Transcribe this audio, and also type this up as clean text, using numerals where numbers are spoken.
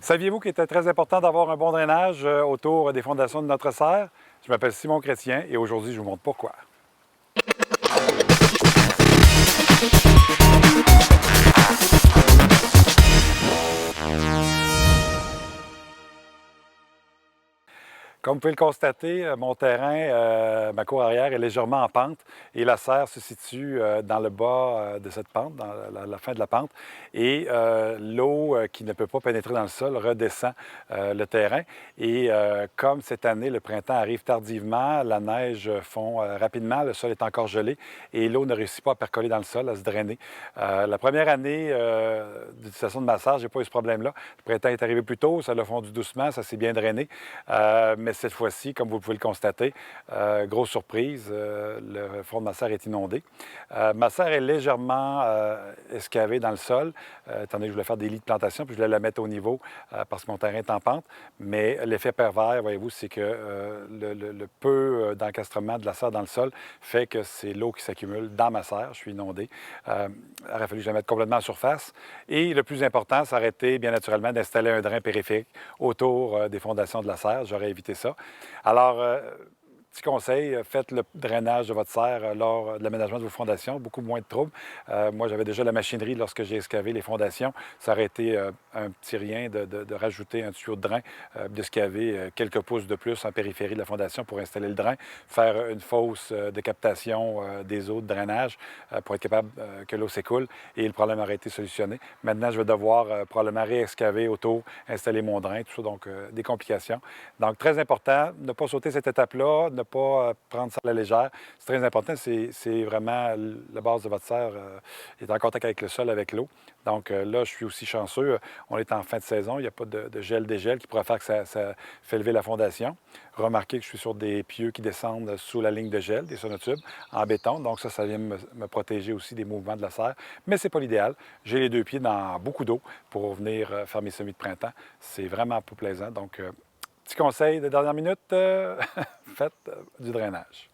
Saviez-vous qu'il était très important d'avoir un bon drainage autour des fondations de notre serre? Je m'appelle Simon Chrétien et aujourd'hui, je vous montre pourquoi. Comme vous pouvez le constater, mon terrain, ma cour arrière est légèrement en pente et la serre se situe dans le bas de cette pente, dans la fin de la pente. Et l'eau qui ne peut pas pénétrer dans le sol redescend le terrain. Et comme cette année, le printemps arrive tardivement, la neige fond rapidement, le sol est encore gelé et l'eau ne réussit pas à percoler dans le sol, à se drainer. La première année d'utilisation de ma serre, je n'ai pas eu ce problème-là. Le printemps est arrivé plus tôt, ça l'a fondu doucement, ça s'est bien drainé. Mais cette fois-ci, comme vous pouvez le constater, grosse surprise, le fond de ma serre est inondé. Ma serre est légèrement escavée dans le sol, étant donné que je voulais faire des lits de plantation, puis je voulais la mettre au niveau parce que mon terrain est en pente. Mais l'effet pervers, voyez-vous, c'est que le peu d'encastrement de la serre dans le sol fait que c'est l'eau qui s'accumule dans ma serre. Je suis inondé. Il aurait fallu que je la mette complètement en surface. Et le plus important, ça aurait été, bien naturellement, d'installer un drain périphérique autour des fondations de la serre. J'aurais évité ça. Alors, petit conseil, faites le drainage de votre serre lors de l'aménagement de vos fondations, beaucoup moins de troubles. Moi, j'avais déjà la machinerie lorsque j'ai excavé les fondations. Ça aurait été un petit rien de rajouter un tuyau de drain, de scaver quelques pouces de plus en périphérie de la fondation pour installer le drain, faire une fosse de captation des eaux de drainage pour être capable que l'eau s'écoule et le problème aurait été solutionné. Maintenant, je vais devoir probablement réexcaver autour, installer mon drain, tout ça, donc des complications. Donc, très important, ne pas sauter cette étape-là, ne pas prendre ça à la légère. C'est très important, c'est vraiment la base de votre serre est en contact avec le sol, avec l'eau. Donc là, je suis aussi chanceux. On est en fin de saison, il n'y a pas de gel-dégel qui pourrait faire que ça fait lever la fondation. Remarquez que je suis sur des pieux qui descendent sous la ligne de gel, des sonotubes, en béton. Donc ça vient me protéger aussi des mouvements de la serre. Mais ce n'est pas l'idéal. J'ai les deux pieds dans beaucoup d'eau pour venir faire mes semis de printemps. C'est vraiment pas plaisant. Donc, petit conseil de dernière minute, faites du drainage.